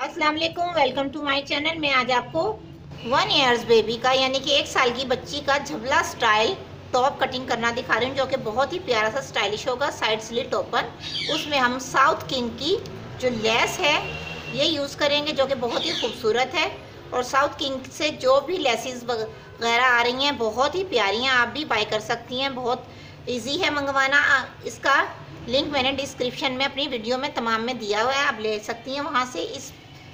अस्सलाम वालेकुम, welcome to my channel. मैं आज आपको 1 ईयर्स बेबी का यानी कि 1 साल की बच्ची का झबला स्टाइल टॉप कटिंग करना दिखा रही हूँ, जो कि बहुत ही प्यारा सा स्टाइलिश होगा। साइड स्लिट ओपन, उसमें हम साउथ किंग की जो लेस है ये यूज़ करेंगे, जो कि बहुत ही खूबसूरत है। और साउथ किंग से जो भी लेसिस वगैरह आ रही हैं बहुत ही प्यारी हैं, आप भी बाय कर सकती हैं। बहुत ईजी है मंगवाना। इसका लिंक मैंने डिस्क्रिप्शन में अपनी वीडियो में तमाम में दिया हुआ है, आप ले सकती हैं वहाँ से। इस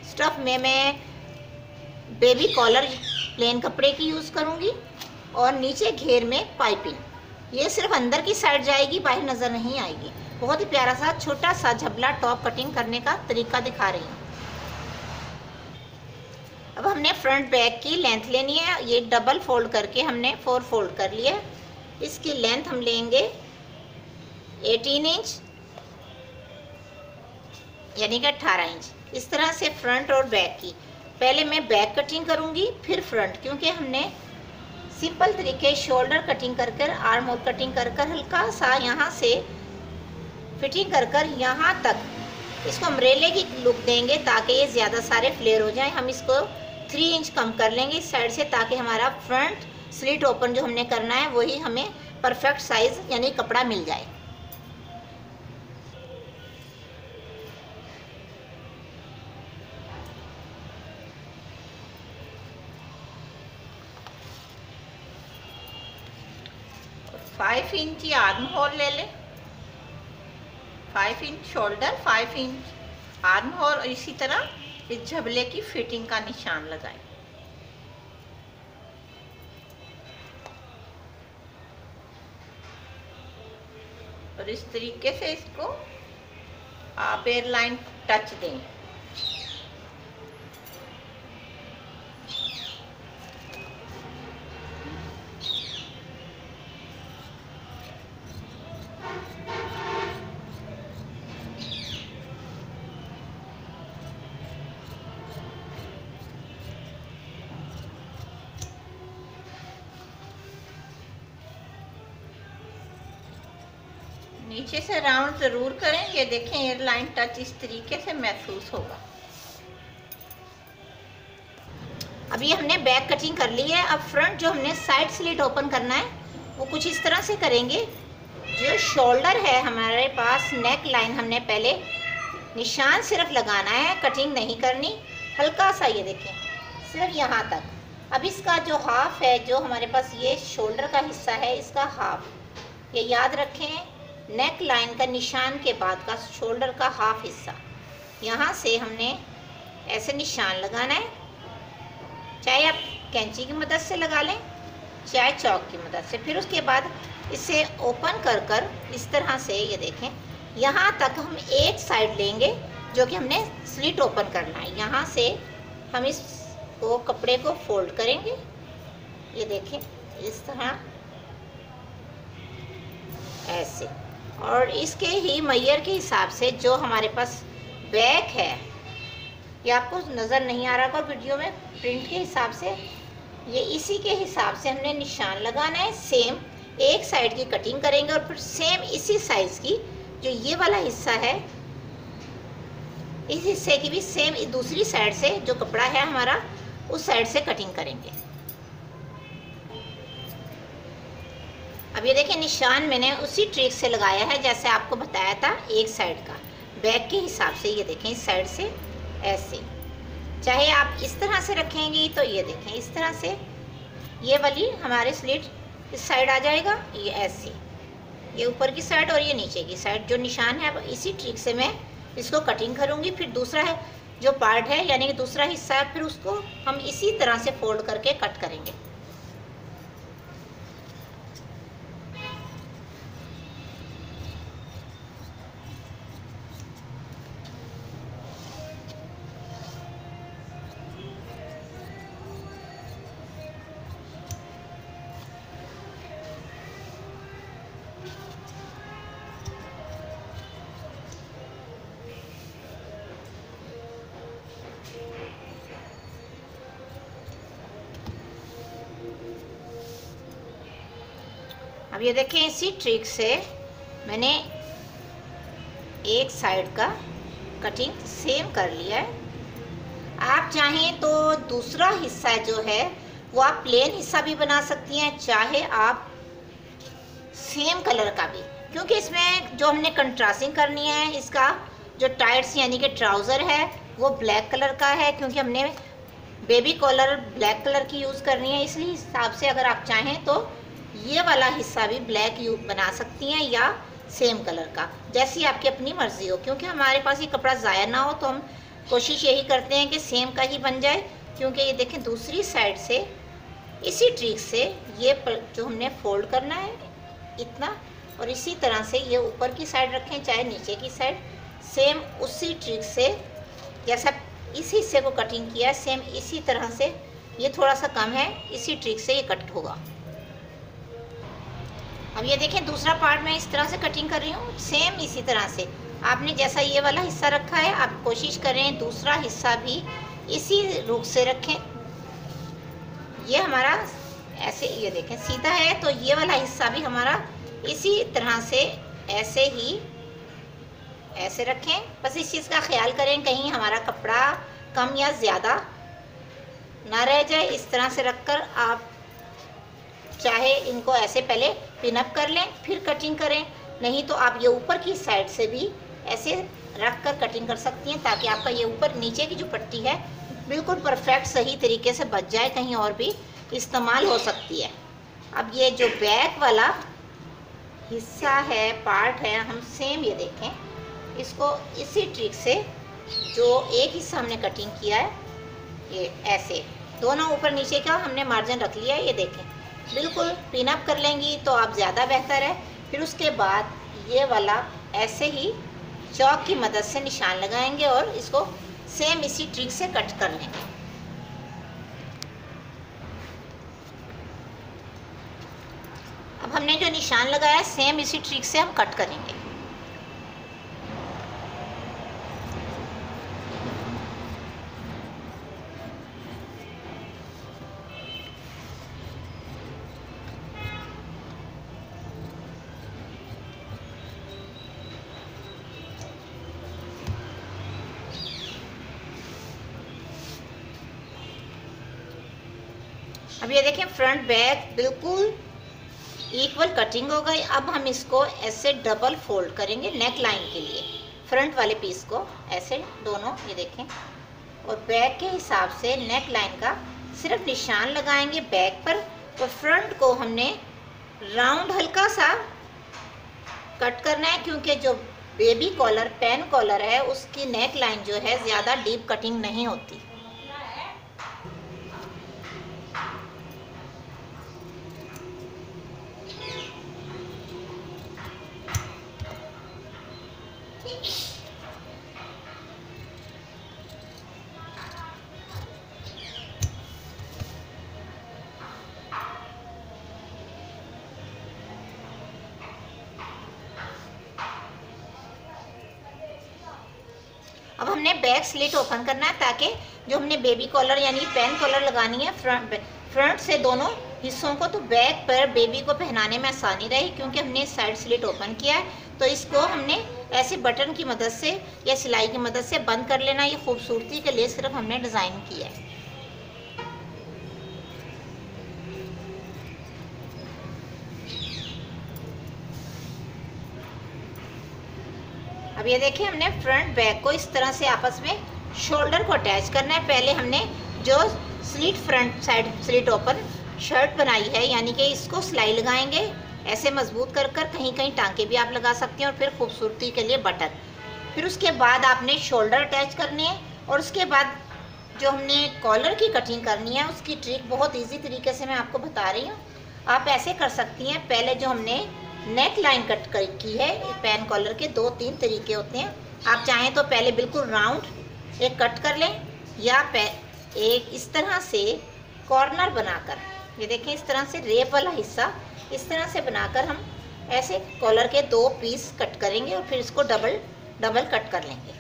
स्टफ़ में मैं बेबी कॉलर प्लेन कपड़े की यूज़ करूँगी और नीचे घेर में पाइपिंग। ये सिर्फ अंदर की साइड जाएगी, बाहर नज़र नहीं आएगी। बहुत ही प्यारा सा छोटा सा झबला टॉप कटिंग करने का तरीका दिखा रही हूँ। अब हमने फ्रंट बैक की लेंथ लेनी है। ये डबल फोल्ड करके हमने 4 फोल्ड कर लिया। इसकी लेंथ हम लेंगे 18 इंच यानी कि 18 इंच। इस तरह से फ्रंट और बैक की पहले मैं बैक कटिंग करूंगी, फिर फ्रंट, क्योंकि हमने सिंपल तरीके शोल्डर कटिंग कर कर, आर्म होल कटिंग कर कर, हल्का सा यहाँ से फिटिंग कर कर यहाँ तक इसको अम्ब्रेले की लुक देंगे ताकि ये ज़्यादा सारे फ्लेयर हो जाएं। हम इसको 3 इंच कम कर लेंगे इस साइड से, ताकि हमारा फ्रंट स्लिट ओपन जो हमने करना है वही हमें परफेक्ट साइज़ यानी कपड़ा मिल जाए। फाइव इंच आर्म होल ले लें, 5 inch shoulder, 5 inch arm hole, और इसी तरह इस झबले की फिटिंग का निशान लगाएं। और इस तरीके से इसको आप एयरलाइन टच दें। नीचे से राउंड ज़रूर करें। ये देखें एयरलाइन टच इस तरीके से महसूस होगा। अभी हमने बैक कटिंग कर ली है। अब फ्रंट जो हमने साइड स्लिट ओपन करना है वो कुछ इस तरह से करेंगे। जो शोल्डर है हमारे पास, नेक लाइन हमने पहले निशान सिर्फ लगाना है, कटिंग नहीं करनी। हल्का सा ये देखें सिर्फ यहाँ तक। अब इसका जो हाफ है, जो हमारे पास ये शोल्डर का हिस्सा है, इसका हाफ, ये याद रखें, नेक लाइन का निशान के बाद का शोल्डर का हाफ हिस्सा, यहाँ से हमने ऐसे निशान लगाना है। चाहे आप कैंची की मदद से लगा लें, चाहे चौक की मदद से। फिर उसके बाद इसे ओपन कर कर इस तरह से ये देखें यहाँ तक हम एक साइड लेंगे, जो कि हमने स्लिट ओपन करना है। यहाँ से हम इस को कपड़े को फोल्ड करेंगे, ये देखें इस तरह ऐसे। और इसके ही मैयर के हिसाब से जो हमारे पास बैक है, ये आपको नज़र नहीं आ रहा होगा वीडियो में, प्रिंट के हिसाब से ये इसी के हिसाब से हमने निशान लगाना है। सेम एक साइड की कटिंग करेंगे और फिर सेम इसी साइज़ की जो ये वाला हिस्सा है, इस हिस्से की भी सेम दूसरी साइड से जो कपड़ा है हमारा उस साइड से कटिंग करेंगे। अब ये देखिए निशान मैंने उसी ट्रिक से लगाया है जैसे आपको बताया था, एक साइड का बैक के हिसाब से। ये देखें इस साइड से ऐसे, चाहे आप इस तरह से रखेंगी तो ये देखें इस तरह से ये वाली हमारे स्लिट इस साइड आ जाएगा, ये ऐसे, ये ऊपर की साइड और ये नीचे की साइड जो निशान है। अब इसी ट्रिक से मैं इसको कटिंग करूँगी। फिर दूसरा है जो पार्ट है यानी कि दूसरा हिस्सा है, फिर उसको हम इसी तरह से फोल्ड करके कट करेंगे। अब ये देखें इसी ट्रिक से मैंने एक साइड का कटिंग सेम कर लिया है। चाहें तो दूसरा हिस्सा जो है वो आप प्लेन हिस्सा भी बना सकती हैं, चाहे आप सेम कलर का भी, क्योंकि इसमें जो हमने कंट्रास्टिंग करनी है, इसका जो टाइट्स यानी कि ट्राउज़र है वो ब्लैक कलर का है, क्योंकि हमने बेबी कॉलर ब्लैक कलर की यूज़ करनी है। इसलिए हिसाब से अगर आप चाहें तो ये वाला हिस्सा भी ब्लैक बना सकती हैं या सेम कलर का, जैसी आपकी अपनी मर्ज़ी हो। क्योंकि हमारे पास ये कपड़ा ज़ाया ना हो तो हम कोशिश यही करते हैं कि सेम का ही बन जाए। क्योंकि ये देखें दूसरी साइड से इसी ट्रिक से ये जो हमने फोल्ड करना है इतना, और इसी तरह से ये ऊपर की साइड रखें चाहे नीचे की साइड, सेम उसी ट्रिक से जैसा इस हिस्से को कटिंग किया है सेम इसी तरह से, ये थोड़ा सा कम है, इसी ट्रिक से ये कट होगा। अब ये देखें दूसरा पार्ट मैं इस तरह से कटिंग कर रही हूँ, सेम इसी तरह से आपने जैसा ये वाला हिस्सा रखा है आप कोशिश करें दूसरा हिस्सा भी इसी रुख से रखें। ये हमारा ऐसे ये देखें सीधा है, तो ये वाला हिस्सा भी हमारा इसी तरह से ऐसे ही ऐसे रखें। बस इस चीज़ का ख्याल करें कहीं हमारा कपड़ा कम या ज़्यादा ना रह जाए। इस तरह से रखकर आप चाहे इनको ऐसे पहले पिनअप कर लें फिर कटिंग करें, नहीं तो आप ये ऊपर की साइड से भी ऐसे रख कर कटिंग कर सकती हैं, ताकि आपका ये ऊपर नीचे की जो पट्टी है बिल्कुल परफेक्ट सही तरीके से बच जाए, कहीं और भी इस्तेमाल हो सकती है। अब ये जो बैक वाला हिस्सा है पार्ट है, हम सेम ये देखें इसको इसी ट्रिक से जो एक हिस्सा हमने कटिंग किया है ये ऐसे दोनों ऊपर नीचे का हमने मार्जिन रख लिया है, ये देखें बिल्कुल पिन अप कर लेंगी तो आप ज़्यादा बेहतर है। फिर उसके बाद ये वाला ऐसे ही चौक की मदद से निशान लगाएंगे और इसको सेम इसी ट्रिक से कट कर लेंगे। अब हमने जो निशान लगाया सेम इसी ट्रिक से हम कट करेंगे। अब ये देखें फ्रंट बैक बिल्कुल इक्वल कटिंग हो गई। अब हम इसको ऐसे डबल फोल्ड करेंगे नेक लाइन के लिए, फ्रंट वाले पीस को ऐसे दोनों ये देखें, और बैक के हिसाब से नेक लाइन का सिर्फ निशान लगाएंगे बैक पर, और फ्रंट को हमने राउंड हल्का सा कट करना है, क्योंकि जो बेबी कॉलर पेन कॉलर है उसकी नेक लाइन जो है ज़्यादा डीप कटिंग नहीं होती। अब हमने बैक स्लिट ओपन करना है, ताकि जो हमने बेबी कॉलर यानी पेन कॉलर लगानी है फ्रंट से दोनों हिस्सों को, तो बैक पर बेबी को पहनाने में आसानी रही, क्योंकि हमने साइड स्लिट ओपन किया है। तो इसको हमने ऐसे बटन की मदद से या सिलाई की मदद से बंद कर लेना। ये खूबसूरती के लिए सिर्फ हमने डिज़ाइन किया है। अब ये देखिए हमने फ्रंट बैक को इस तरह से आपस में शोल्डर को अटैच करना है। पहले हमने जो slit front side slit open shirt बनाई है, यानी कि इसको सिलाई लगाएंगे ऐसे मजबूत कर कर, कहीं कहीं टांके भी आप लगा सकते हैं, और फिर खूबसूरती के लिए बटन। फिर उसके बाद आपने शोल्डर अटैच करने हैं, और उसके बाद जो हमने कॉलर की कटिंग करनी है उसकी ट्रिक बहुत ईजी तरीके से मैं आपको बता रही हूँ। आप ऐसे कर सकती हैं, पहले जो हमने नेक लाइन कट की है, पेन कॉलर के 2-3 तरीके होते हैं। आप चाहें तो पहले बिल्कुल राउंड एक कट कर लें, या एक इस तरह से कॉर्नर बनाकर, ये देखें इस तरह से रेप वाला हिस्सा इस तरह से बनाकर हम ऐसे कॉलर के 2 पीस कट करेंगे, और फिर इसको डबल कट कर लेंगे।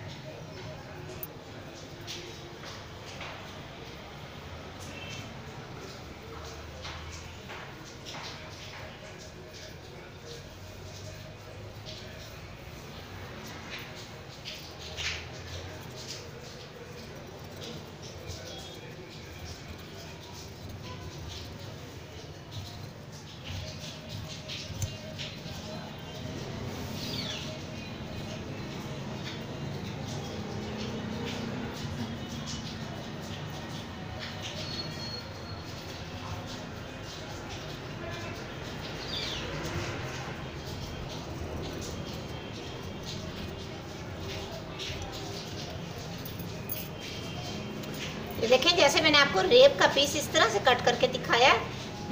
ये देखें, जैसे मैंने आपको रेप का पीस इस तरह से कट करके दिखाया,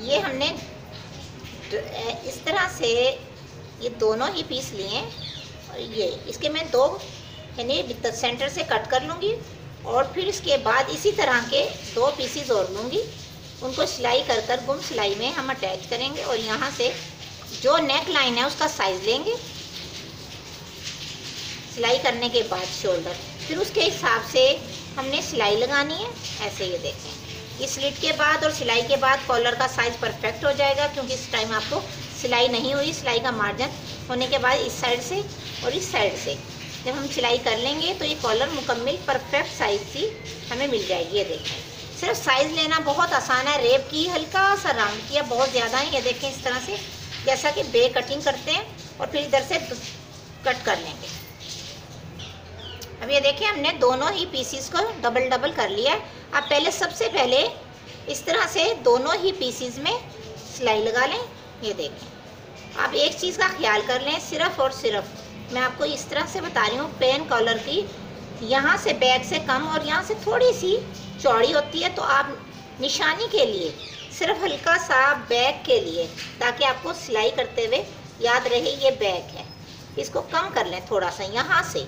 ये हमने इस तरह से ये दोनों ही पीस लिए और ये इसके मैं दो यानी सेंटर से कट कर लूँगी और फिर इसके बाद इसी तरह के दो पीसीज और लूँगी, उनको सिलाई कर गुम सिलाई में हम अटैच करेंगे और यहाँ से जो नेक लाइन है उसका साइज़ लेंगे सिलाई करने के बाद शोल्डर, फिर उसके हिसाब से हमने सिलाई लगानी है। ऐसे ये देखें, इस स्लिट के बाद और सिलाई के बाद कॉलर का साइज़ परफेक्ट हो जाएगा, क्योंकि इस टाइम आपको सिलाई नहीं हुई। सिलाई का मार्जिन होने के बाद इस साइड से और इस साइड से जब हम सिलाई कर लेंगे तो ये कॉलर मुकम्मल परफेक्ट साइज़ की हमें मिल जाएगी। ये देखें, सिर्फ साइज़ लेना बहुत आसान है। रेप की हल्का सा राउंड किया, बहुत ज़्यादा है। ये देखें इस तरह से जैसा कि बे कटिंग करते हैं और फिर इधर से कट कर लेंगे। अब ये देखिए हमने दोनों ही पीसीस को डबल डबल कर लिया है। अब पहले सबसे पहले इस तरह से दोनों ही पीसीस में सिलाई लगा लें। ये देखें, आप एक चीज़ का ख्याल कर लें, सिर्फ और सिर्फ मैं आपको इस तरह से बता रही हूँ, पेन कॉलर की यहाँ से बैक से कम और यहाँ से थोड़ी सी चौड़ी होती है, तो आप निशानी के लिए सिर्फ हल्का सा बैक के लिए, ताकि आपको सिलाई करते हुए याद रहे ये बैक है, इसको कम कर लें थोड़ा सा यहाँ से,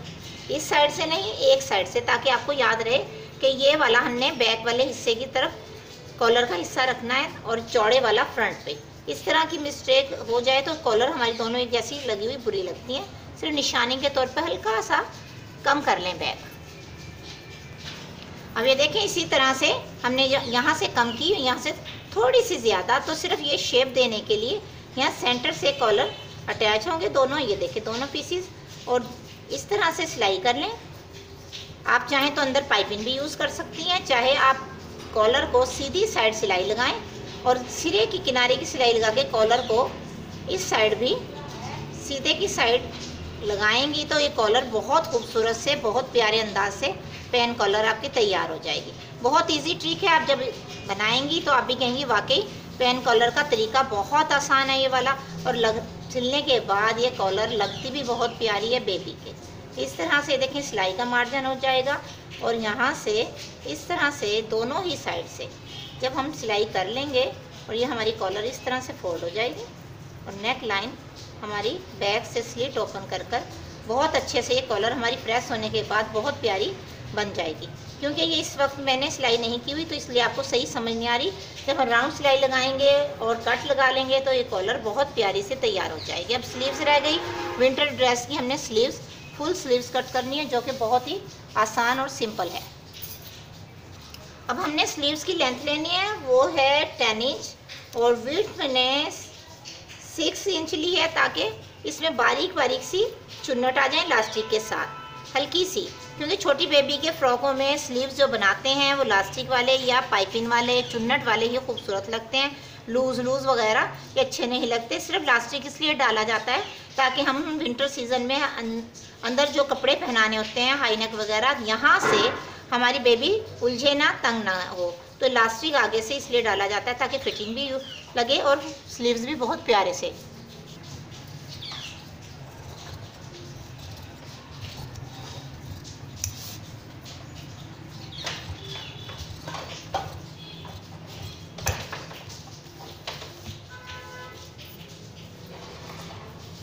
इस साइड से नहीं एक साइड से, ताकि आपको याद रहे कि ये वाला हमने बैक वाले हिस्से की तरफ कॉलर का हिस्सा रखना है और चौड़े वाला फ्रंट पे। इस तरह की मिस्टेक हो जाए तो कॉलर हमारी दोनों एक जैसी लगी हुई बुरी लगती है। सिर्फ निशानी के तौर पर हल्का सा कम कर लें बैक। अब ये देखें, इसी तरह से हमने यहाँ से कम की, यहाँ से थोड़ी सी ज़्यादा, तो सिर्फ ये शेप देने के लिए यहाँ सेंटर से कॉलर अटैच होंगे दोनों। ये देखें दोनों पीसीस, और इस तरह से सिलाई कर लें। आप चाहें तो अंदर पाइपिंग भी यूज़ कर सकती हैं, चाहे आप कॉलर को सीधी साइड सिलाई लगाएं और सिरे की किनारे की सिलाई लगा के कॉलर को इस साइड भी सीधे की साइड लगाएंगी, तो ये कॉलर बहुत खूबसूरत से, बहुत प्यारे अंदाज से पेन कॉलर आपकी तैयार हो जाएगी। बहुत इजी ट्रिक है, आप जब बनाएंगी तो आप भी कहेंगी वाकई पेन कॉलर का तरीका बहुत आसान है ये वाला, और सिलने के बाद ये कॉलर लगती भी बहुत प्यारी है बेबी के। इस तरह से देखें सिलाई का मार्जिन हो जाएगा और यहाँ से इस तरह से दोनों ही साइड से जब हम सिलाई कर लेंगे और ये हमारी कॉलर इस तरह से फोल्ड हो जाएगी और नेक लाइन हमारी बैक से स्लिट ओपन कर बहुत अच्छे से ये कॉलर हमारी प्रेस होने के बाद बहुत प्यारी बन जाएगी। क्योंकि ये इस वक्त मैंने सिलाई नहीं की हुई तो इसलिए आपको सही समझ नहीं आ रही। जब हम राउंड सिलाई लगाएंगे और कट लगा लेंगे तो ये कॉलर बहुत प्यारी से तैयार हो जाएगी। अब स्लीव्स रह गई। विंटर ड्रेस की हमने स्लीव्स फुल स्लीव्स कट करनी है, जो कि बहुत ही आसान और सिंपल है। अब हमने स्लीव्स की लेंथ लेनी है, वो है 10 इंच और विड्थ मैंने 6 इंच ली है, ताकि इसमें बारीक बारीक सी चुन्नट आ जाए इलास्टिक के साथ, हल्की सी। क्योंकि छोटी बेबी के फ्रॉकों में स्लीव्स जो बनाते हैं वो इलास्टिक वाले या पाइपिंग वाले चुन्नट वाले ही खूबसूरत लगते हैं। लूज़ वगैरह ये अच्छे नहीं लगते। सिर्फ इलास्टिक इसलिए डाला जाता है ताकि हम विंटर सीजन में अंदर जो कपड़े पहनाने होते हैं हाई नेक वगैरह, यहाँ से हमारी बेबी उलझे ना, तंग ना हो, तो इलास्टिक आगे से इसलिए डाला जाता है ताकि फिटिंग भी लगे और स्लीव्स भी बहुत प्यारे से।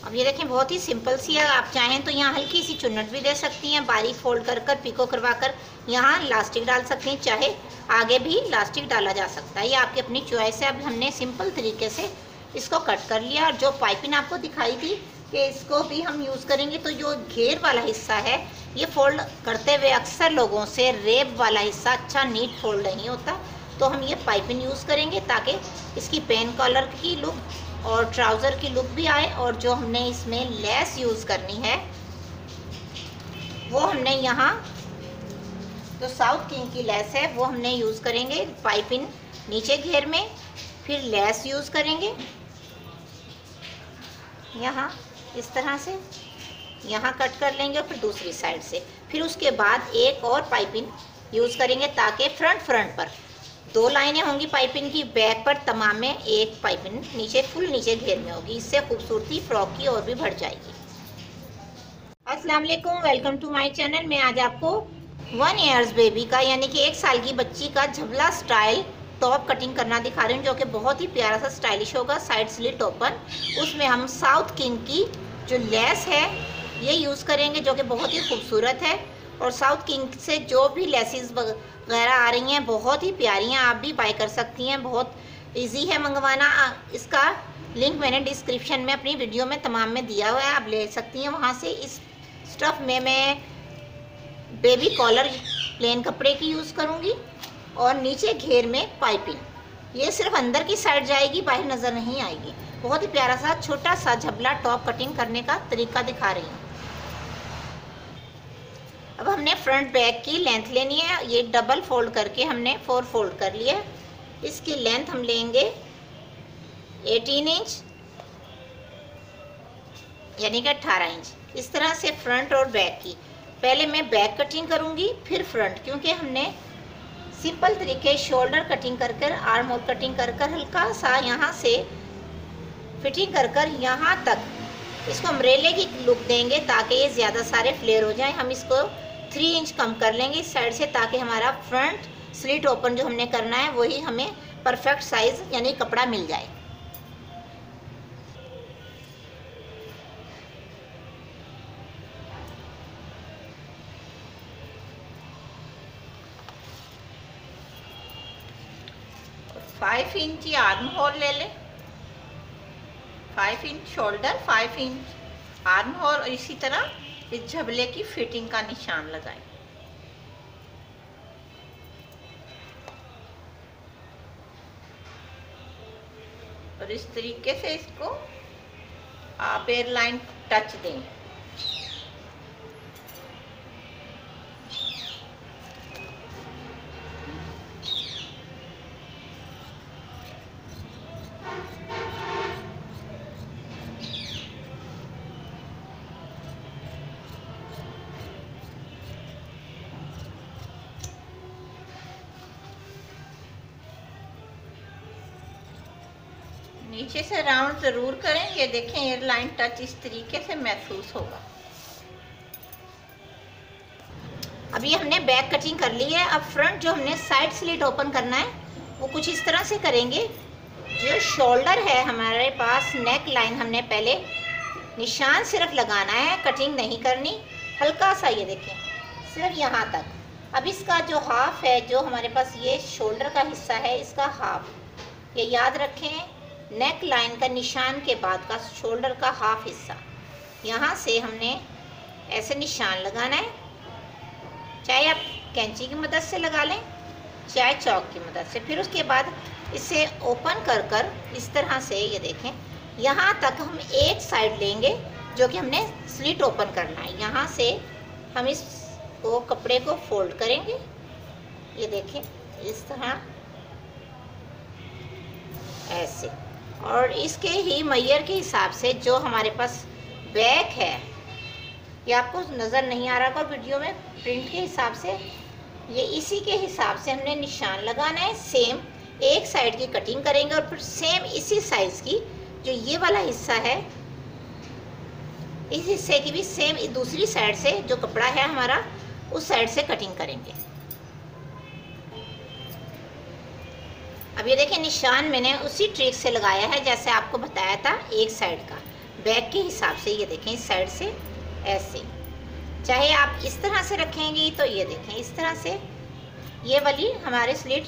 अब ये देखें बहुत ही सिंपल सी है। आप चाहें तो यहाँ हल्की सी चुन्नट भी दे सकती हैं, बारीक फोल्ड कर पिको करवा कर यहाँ इलास्टिक डाल सकती हैं, चाहे आगे भी इलास्टिक डाला जा सकता है, ये आपकी अपनी चॉइस है। अब हमने सिंपल तरीके से इसको कट कर लिया और जो पाइपिंग आपको दिखाई थी कि इसको भी हम यूज़ करेंगे, तो जो घेर वाला हिस्सा है ये फोल्ड करते हुए अक्सर लोगों से रेब वाला हिस्सा अच्छा नीट फोल्ड नहीं होता, तो हम ये पाइपिंग यूज़ करेंगे ताकि इसकी पेन कॉलर की लुक और ट्राउज़र की लुक भी आए। और जो हमने इसमें लेस यूज़ करनी है वो हमने यहाँ जो साउथ किंग की लेस है वो हमने यूज़ करेंगे पाइपिंग नीचे घेर में, फिर लेस यूज़ करेंगे यहाँ इस तरह से, यहाँ कट कर लेंगे और फिर दूसरी साइड से, फिर उसके बाद एक और पाइपिंग यूज़ करेंगे ताकि फ्रंट पर 2 लाइनें होंगी पाइपिंग की, बैक पर तमाम में एक पाइपिंग नीचे फुल नीचे घेर में होगी। इससे खूबसूरती फ्रॉक की और भी बढ़ जाएगी। अस्सलाम वालेकुम, वेलकम टू माय चैनल। मैं आज आपको 1 ईयर्स बेबी का यानी कि 1 साल की बच्ची का झबला स्टाइल टॉप कटिंग करना दिखा रही हूँ, जो कि बहुत ही प्यारा सा स्टाइलिश होगा। साइड स्लिट ओपन, उसमें हम साउथ किंग की जो लेस है ये यूज़ करेंगे, जो कि बहुत ही खूबसूरत है। और साउथ किंग से जो भी लेसेस वगैरह आ रही हैं बहुत ही प्यारी हैं, आप भी बाय कर सकती हैं, बहुत इजी है मंगवाना। इसका लिंक मैंने डिस्क्रिप्शन में अपनी वीडियो में तमाम में दिया हुआ है, आप ले सकती हैं वहाँ से। इस स्टफ़ में मैं बेबी कॉलर प्लेन कपड़े की यूज़ करूँगी और नीचे घेर में पाइपिंग। ये सिर्फ अंदर की साइड जाएगी, बाहर नज़र नहीं आएगी। बहुत ही प्यारा सा छोटा सा झबला टॉप कटिंग करने का तरीका दिखा रही हूँ। अब हमने फ्रंट बैक की लेंथ लेनी है। ये डबल फोल्ड करके हमने 4 फोल्ड कर लिया। इसकी लेंथ हम लेंगे 18 इंच यानी कि 18 इंच। इस तरह से फ्रंट और बैक की पहले मैं बैक कटिंग करूंगी, फिर फ्रंट, क्योंकि हमने सिंपल तरीके शोल्डर कटिंग कर कर, आर्म होल कटिंग कर कर, हल्का सा यहाँ से फिटिंग कर कर यहाँ तक इसको अम्ब्रेले की लुक देंगे ताकि ये ज़्यादा सारे फ्लेयर हो जाएं। हम इसको 3 इंच कम कर लेंगे इस साइड से, ताकि हमारा फ्रंट स्लिट ओपन जो हमने करना है वही हमें परफेक्ट साइज़ यानी कपड़ा मिल जाए। और 5 इंच आर्म होल ले लें, 5 inch shoulder, 5 inch arm hole, और इसी तरह इस झबले की फिटिंग का निशान लगाएं। और इस तरीके से इसको आप एयरलाइन टच दें। नीचे से राउंड ज़रूर करें। ये देखें एयरलाइन टच इस तरीके से महसूस होगा। अभी हमने बैक कटिंग कर ली है। अब फ्रंट जो हमने साइड स्लिट ओपन करना है वो कुछ इस तरह से करेंगे। जो शोल्डर है हमारे पास, नेक लाइन हमने पहले निशान सिर्फ लगाना है, कटिंग नहीं करनी, हल्का सा ये देखें सिर्फ यहाँ तक। अब इसका जो हाफ है, जो हमारे पास ये शोल्डर का हिस्सा है, इसका हाफ, ये याद रखें, नेक लाइन का निशान के बाद का शोल्डर का हाफ हिस्सा, यहाँ से हमने ऐसे निशान लगाना है। चाहे आप कैंची की मदद से लगा लें, चाहे चौक की मदद से। फिर उसके बाद इसे ओपन कर कर इस तरह से ये देखें यहाँ तक हम एक साइड लेंगे, जो कि हमने स्लिट ओपन करना है। यहाँ से हम इस कपड़े को फोल्ड करेंगे, ये देखें इस तरह ऐसे। और इसके ही मैयर के हिसाब से जो हमारे पास बैक है, ये आपको नज़र नहीं आ रहा होगा वीडियो में, प्रिंट के हिसाब से ये इसी के हिसाब से हमने निशान लगाना है। सेम एक साइड की कटिंग करेंगे और फिर सेम इसी साइज़ की जो ये वाला हिस्सा है, इस हिस्से की भी सेम दूसरी साइड से जो कपड़ा है हमारा उस साइड से कटिंग करेंगे। अब ये देखिए निशान मैंने उसी ट्रिक से लगाया है जैसे आपको बताया था, एक साइड का बैक के हिसाब से। ये देखें इस साइड से ऐसे, चाहे आप इस तरह से रखेंगी तो ये देखें इस तरह से ये वाली हमारे स्लिट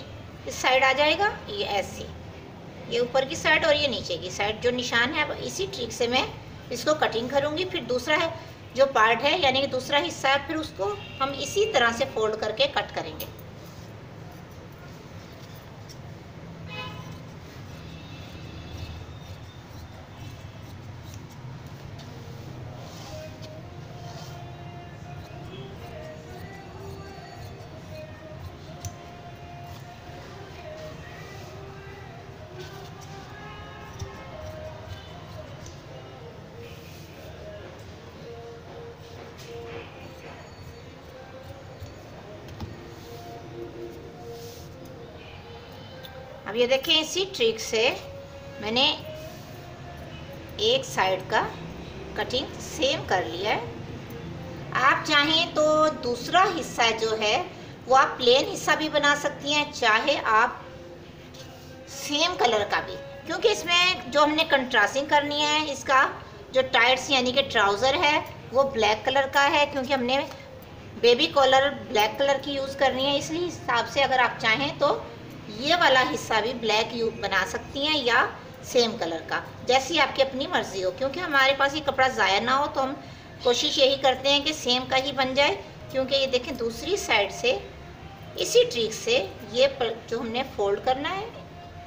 इस साइड आ जाएगा, ये ऐसे, ये ऊपर की साइड और ये नीचे की साइड जो निशान है। अब इसी ट्रिक से मैं इसको कटिंग करूँगी। फिर दूसरा है जो पार्ट है यानी कि दूसरा हिस्सा है, फिर उसको हम इसी तरह से फोल्ड करके कट करेंगे। अब ये देखें इसी ट्रिक से मैंने एक साइड का कटिंग सेम कर लिया है। आप चाहें तो दूसरा हिस्सा जो है वो आप प्लेन हिस्सा भी बना सकती हैं, चाहे आप सेम कलर का भी, क्योंकि इसमें जो हमने कंट्रास्टिंग करनी है, इसका जो टाइट्स यानी कि ट्राउज़र है वो ब्लैक कलर का है, क्योंकि हमने बेबी कॉलर ब्लैक कलर की यूज़ करनी है। इसलिए हिसाब से अगर आप चाहें तो ये वाला हिस्सा भी ब्लैक बना सकती हैं या सेम कलर का, जैसी आपकी अपनी मर्ज़ी हो। क्योंकि हमारे पास ये कपड़ा ज़ाया ना हो तो हम कोशिश यही करते हैं कि सेम का ही बन जाए। क्योंकि ये देखें दूसरी साइड से इसी ट्रिक से ये जो हमने फोल्ड करना है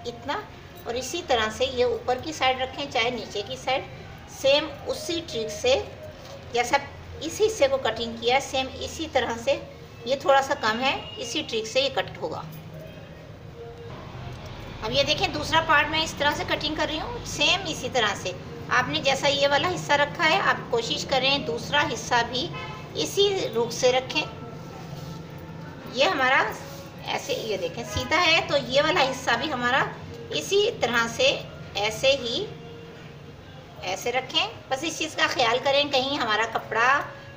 इतना, और इसी तरह से ये ऊपर की साइड रखें चाहे नीचे की साइड, सेम उसी ट्रिक से जैसा इस हिस्से को कटिंग किया है सेम इसी तरह से, ये थोड़ा सा कम है, इसी ट्रिक से ये कट होगा। अब ये देखें दूसरा पार्ट मैं इस तरह से कटिंग कर रही हूँ, सेम इसी तरह से आपने जैसा ये वाला हिस्सा रखा है आप कोशिश करें दूसरा हिस्सा भी इसी रुख से रखें। ये हमारा ऐसे ये देखें सीधा है, तो ये वाला हिस्सा भी हमारा इसी तरह से ऐसे ही ऐसे रखें। बस इस चीज़ का ख्याल करें कहीं हमारा कपड़ा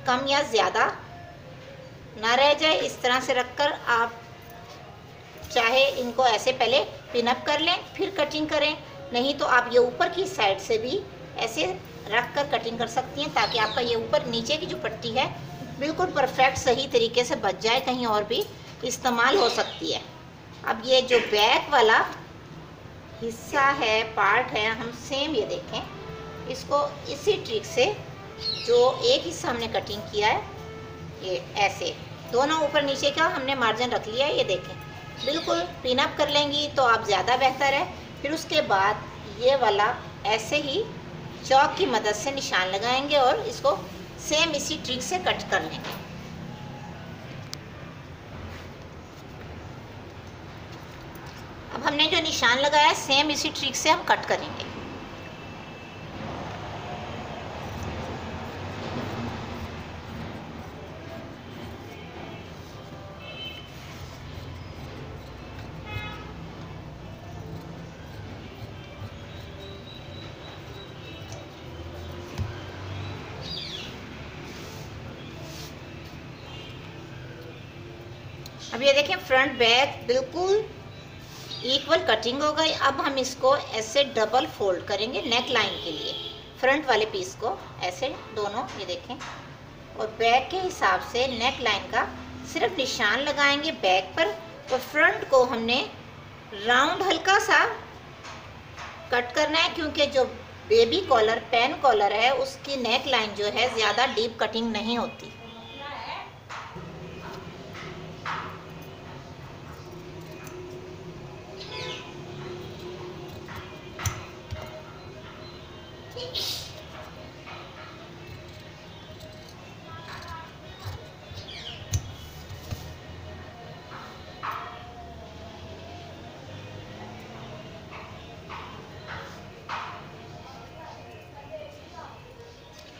कम या ज़्यादा ना रह जाए। इस तरह से रखकर आप चाहे इनको ऐसे पहले पिन अप कर लें फिर कटिंग करें, नहीं तो आप ये ऊपर की साइड से भी ऐसे रख कर कटिंग कर सकती हैं, ताकि आपका ये ऊपर नीचे की जो पट्टी है बिल्कुल परफेक्ट सही तरीके से बच जाए, कहीं और भी इस्तेमाल हो सकती है। अब ये जो बैक वाला हिस्सा है पार्ट है, हम सेम ये देखें इसको इसी ट्रिक से जो एक हिस्सा हमने कटिंग किया है ये ऐसे दोनों ऊपर नीचे का हमने मार्जिन रख लिया है, ये देखें बिल्कुल पिन अप कर लेंगी तो आप ज़्यादा बेहतर है। फिर उसके बाद ये वाला ऐसे ही चौक की मदद से निशान लगाएंगे और इसको सेम इसी ट्रिक से कट कर लेंगे। अब हमने जो निशान लगाया है सेम इसी ट्रिक से हम कट करेंगे। अब ये देखें फ्रंट बैक बिल्कुल इक्वल कटिंग हो गई। अब हम इसको ऐसे डबल फोल्ड करेंगे नेक लाइन के लिए, फ्रंट वाले पीस को ऐसे दोनों ये देखें, और बैक के हिसाब से नेक लाइन का सिर्फ निशान लगाएंगे बैक पर, और फ्रंट को हमने राउंड हल्का सा कट करना है, क्योंकि जो बेबी कॉलर पेन कॉलर है उसकी नेक लाइन जो है ज़्यादा डीप कटिंग नहीं होती।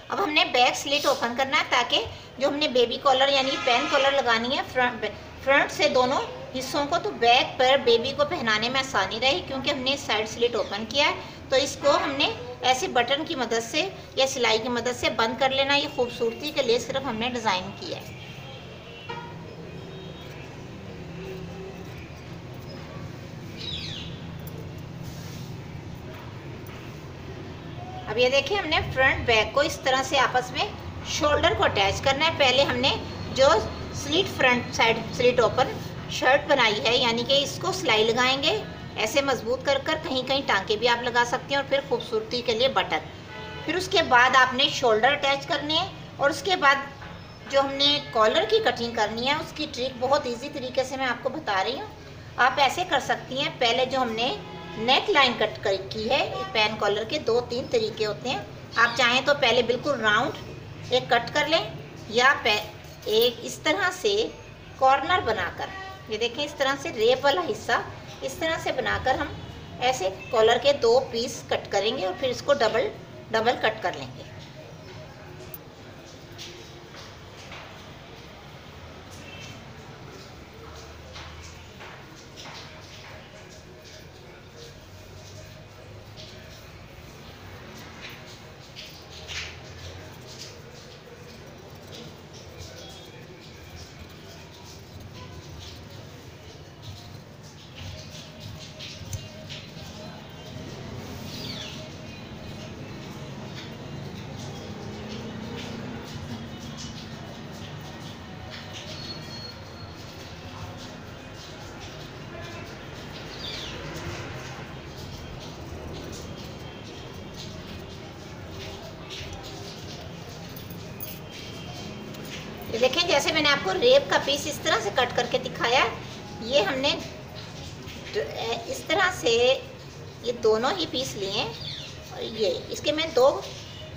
अब हमने बैक स्लिट ओपन करना है, ताकि जो हमने बेबी कॉलर यानी पेन कॉलर लगानी है फ्रंट से दोनों हिस्सों को, तो बैक पर बेबी को पहनाने में आसानी रहे। क्योंकि हमने साइड स्लिट ओपन किया है तो इसको हमने ऐसे बटन की मदद से या सिलाई की मदद से बंद कर लेना। ये खूबसूरती के लिए सिर्फ हमने डिज़ाइन किया है। अब ये देखिए हमने फ्रंट बैक को इस तरह से आपस में शोल्डर को अटैच करना है। पहले हमने जो slit front side slit open shirt बनाई है यानी कि इसको सिलाई लगाएंगे ऐसे मजबूत कर कर, कहीं कहीं टांके भी आप लगा सकते हैं, और फिर खूबसूरती के लिए बटन। फिर उसके बाद आपने शोल्डर अटैच करने हैं, और उसके बाद जो हमने कॉलर की कटिंग करनी है उसकी ट्रिक बहुत ईजी तरीके से मैं आपको बता रही हूँ। आप ऐसे कर सकती हैं, पहले जो हमने नेक लाइन कट की है पेन कॉलर के 2-3 तरीके होते हैं। आप चाहें तो पहले बिल्कुल राउंड एक कट कर लें, या एक इस तरह से कॉर्नर बनाकर, ये देखें इस तरह से रेप वाला हिस्सा इस तरह से बनाकर हम ऐसे कॉलर के 2 पीस कट करेंगे, और फिर इसको डबल कट कर लेंगे। जैसे मैंने आपको रेप का पीस इस तरह से कट करके दिखाया, ये हमने इस तरह से ये दोनों ही पीस लिए और ये इसके मैं दो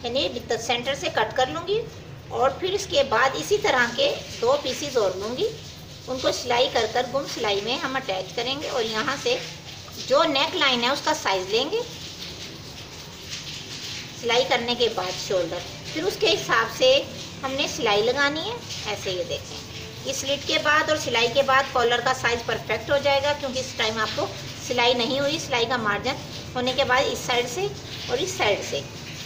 यानी सेंटर से कट कर लूँगी और फिर इसके बाद इसी तरह के दो पीसीज और लूँगी, उनको सिलाई कर कर गुम सिलाई में हम अटैच करेंगे और यहाँ से जो नेक लाइन है उसका साइज़ लेंगे सिलाई करने के बाद शोल्डर, फिर उसके हिसाब से हमने सिलाई लगानी है। ऐसे ये देखें, इस स्लिट के बाद और सिलाई के बाद कॉलर का साइज़ परफेक्ट हो जाएगा, क्योंकि इस टाइम आपको सिलाई नहीं हुई। सिलाई का मार्जिन होने के बाद इस साइड से और इस साइड से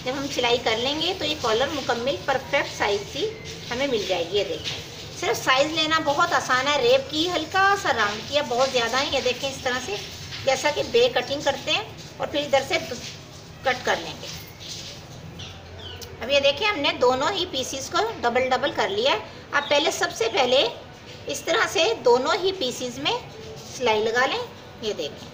जब हम सिलाई कर लेंगे तो ये कॉलर मुकम्मल परफेक्ट साइज़ की हमें मिल जाएगी। ये देखें, सिर्फ साइज़ लेना बहुत आसान है। रेप की हल्का सा राउंड किया, बहुत ज़्यादा है। ये देखें इस तरह से जैसा कि बे कटिंग करते हैं और फिर इधर से कट कर लेंगे। अब ये देखिए हमने दोनों ही पीसीस को डबल डबल कर लिया है। अब पहले सबसे पहले इस तरह से दोनों ही पीसीस में सिलाई लगा लें। ये देखें,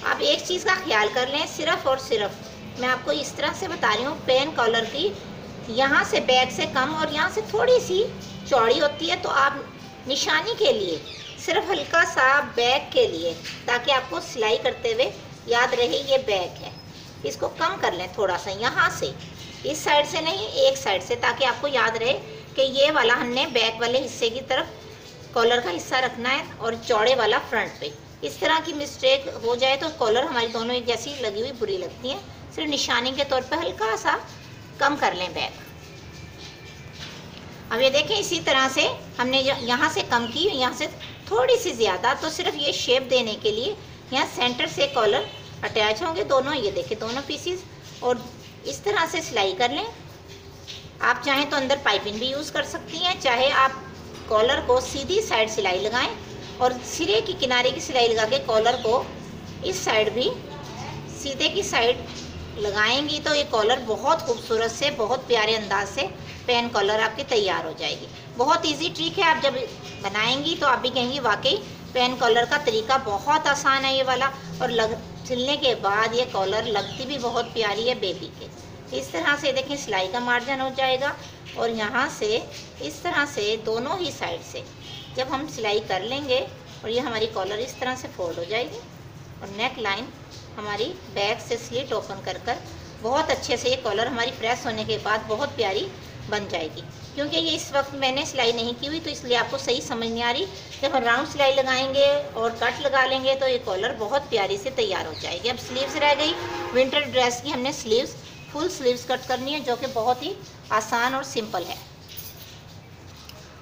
आप एक चीज़ का ख्याल कर लें, सिर्फ और सिर्फ मैं आपको इस तरह से बता रही हूँ, पेन कॉलर की यहाँ से बैक से कम और यहाँ से थोड़ी सी चौड़ी होती है, तो आप निशानी के लिए सिर्फ हल्का सा बैक के लिए, ताकि आपको सिलाई करते हुए याद रहे ये बैक है, इसको कम कर लें थोड़ा सा यहाँ से, इस साइड से नहीं एक साइड से, ताकि आपको याद रहे कि ये वाला हमने बैक वाले हिस्से की तरफ कॉलर का हिस्सा रखना है और चौड़े वाला फ्रंट पे। इस तरह की मिस्टेक हो जाए तो कॉलर हमारी दोनों एक जैसी लगी हुई बुरी लगती है। सिर्फ निशानी के तौर पे हल्का सा कम कर लें बैक। अब ये देखें इसी तरह से हमने यहाँ से कम की, यहाँ से थोड़ी सी ज़्यादा, तो सिर्फ ये शेप देने के लिए यहाँ सेंटर से कॉलर अटैच होंगे दोनों। ये देखें दोनों पीसीज, और इस तरह से सिलाई कर लें। आप चाहें तो अंदर पाइपिंग भी यूज़ कर सकती हैं, चाहे आप कॉलर को सीधी साइड सिलाई लगाएं और सिरे की किनारे की सिलाई लगा के कॉलर को इस साइड भी सीधे की साइड लगाएंगी तो ये कॉलर बहुत खूबसूरत से, बहुत प्यारे अंदाज से पेन कॉलर आपकी तैयार हो जाएगी। बहुत इजी ट्रिक है, आप जब बनाएंगी तो आप भी कहेंगी वाकई पेन कॉलर का तरीका बहुत आसान है ये वाला, और सिलने के बाद ये कॉलर लगती भी बहुत प्यारी है बेबी के। इस तरह से देखें सिलाई का मार्जिन हो जाएगा और यहाँ से इस तरह से दोनों ही साइड से जब हम सिलाई कर लेंगे और ये हमारी कॉलर इस तरह से फोल्ड हो जाएगी और नेक लाइन हमारी बैक से स्लिट ओपन कर कर बहुत अच्छे से ये कॉलर हमारी प्रेस होने के बाद बहुत प्यारी बन जाएगी। क्योंकि ये इस वक्त मैंने सिलाई नहीं की हुई तो इसलिए आपको सही समझ नहीं आ रही। जब हम राउंड सिलाई लगाएंगे और कट लगा लेंगे तो ये कॉलर बहुत प्यारी से तैयार हो जाएगी। अब स्लीव्स रह गई। विंटर ड्रेस की हमने स्लीव्स फुल स्लीव्स कट करनी है, जो कि बहुत ही आसान और सिंपल है।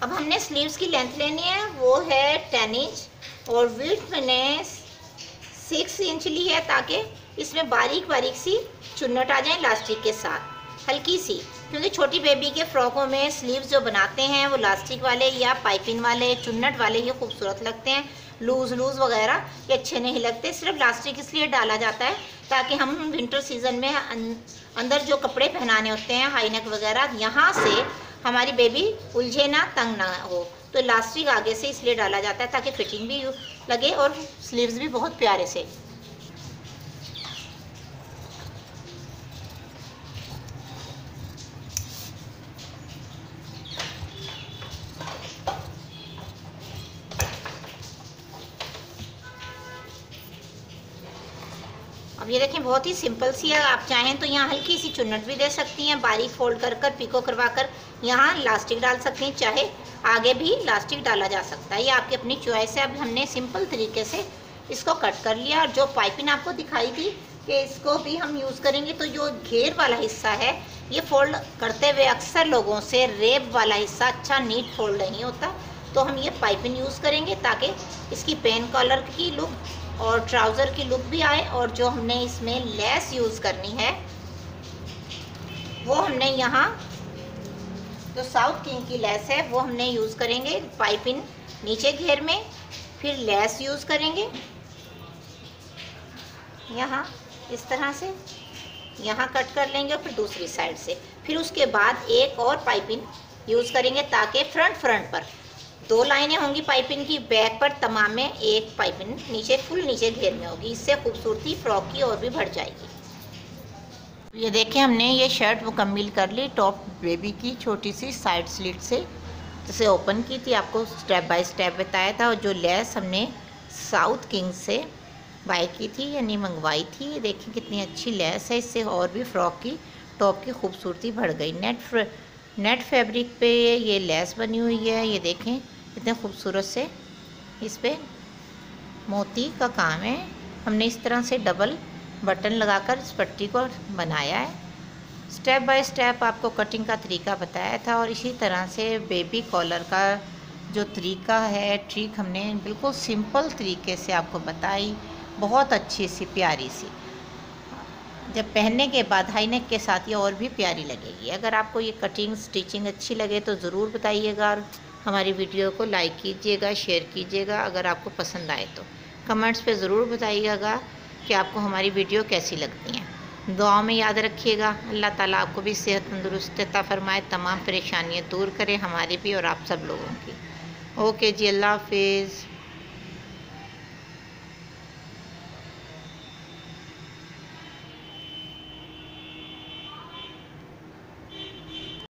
अब हमने स्लीव्स की लेंथ लेनी है, वो है 10 इंच और विड्थ मैंने 6 इंच ली है, ताकि इसमें बारीक बारीक सी चुन्नट आ जाए लास्टिक के साथ हल्की सी। क्योंकि छोटी बेबी के फ्रॉकों में स्लीव्स जो बनाते हैं वो लास्टिक वाले या पाइपिंग वाले चुन्नट वाले ही खूबसूरत लगते हैं, लूज़ वगैरह ये अच्छे नहीं लगते। सिर्फ लास्टिक इसलिए डाला जाता है ताकि हम विंटर सीजन में अंदर जो कपड़े पहनाने होते हैं हाई नेक वगैरह, यहाँ से हमारी बेबी उलझे ना, तंग ना हो, तो लास्टिक आगे से इसलिए डाला जाता है ताकि फिटिंग भी लगे और स्लीव्स भी बहुत प्यारे से। अब ये देखें बहुत ही सिंपल सी है। आप चाहें तो यहाँ हल्की सी चुन्नट भी दे सकती हैं, बारीक फोल्ड कर कर पिको करवा कर यहाँ लास्टिक डाल सकती हैं, चाहे आगे भी लास्टिक डाला जा सकता है, ये आपकी अपनी चॉइस है। अब हमने सिंपल तरीके से इसको कट कर लिया और जो पाइपिंग आपको दिखाई थी कि इसको भी हम यूज़ करेंगे, तो जो घेर वाला हिस्सा है ये फोल्ड करते हुए अक्सर लोगों से रेप वाला हिस्सा अच्छा नीट फोल्ड नहीं होता, तो हम ये पाइपिंग यूज़ करेंगे ताकि इसकी पेन कॉलर की लुक और ट्राउज़र की लुक भी आए। और जो हमने इसमें लेस यूज़ करनी है वो हमने यहाँ जो साउथ किंग की लेस है वो हमने यूज़ करेंगे पाइपिंग नीचे घेर में, फिर लेस यूज़ करेंगे यहाँ इस तरह से, यहाँ कट कर लेंगे और फिर दूसरी साइड से, फिर उसके बाद एक और पाइपिंग यूज़ करेंगे ताकि फ्रंट पर 2 लाइनें होंगी पाइपिंग की, बैक पर तमाम में एक पाइपिंग नीचे फुल नीचे घेर में होगी। इससे खूबसूरती फ्रॉक की और भी बढ़ जाएगी। ये देखें हमने ये शर्ट मुकम्मल कर ली टॉप बेबी की छोटी सी साइड स्लिट से। जैसे ओपन की थी, आपको स्टेप बाय स्टेप बताया था। और जो लेस हमने साउथ किंग से बाय की थी यानी मंगवाई थी, ये देखें कितनी अच्छी लेस है। इससे और भी फ्रॉक की टॉप की खूबसूरती बढ़ गई। नेट फैब्रिक पे ये लेस बनी हुई है, ये देखें कितने खूबसूरत से इस पे मोती का काम है। हमने इस तरह से डबल बटन लगाकर इस पट्टी को बनाया है। स्टेप बाय स्टेप आपको कटिंग का तरीका बताया था। और इसी तरह से बेबी कॉलर का जो तरीका है, ट्रिक हमने बिल्कुल सिंपल तरीके से आपको बताई, बहुत अच्छी सी प्यारी सी। जब पहनने के बाद हाई नेक के साथ ये और भी प्यारी लगेगी। अगर आपको ये कटिंग स्टिचिंग अच्छी लगे तो ज़रूर बताइएगा, और हमारी वीडियो को लाइक कीजिएगा, शेयर कीजिएगा। अगर आपको पसंद आए तो कमेंट्स पे ज़रूर बताइएगा कि आपको हमारी वीडियो कैसी लगती हैं। दुआ में याद रखिएगा। अल्लाह ताला आपको भी सेहत तंदुरुस्ती अता फरमाए, तमाम परेशानियाँ दूर करें हमारी भी और आप सब लोगों की। ओके जी, अल्लाह हाफिज़।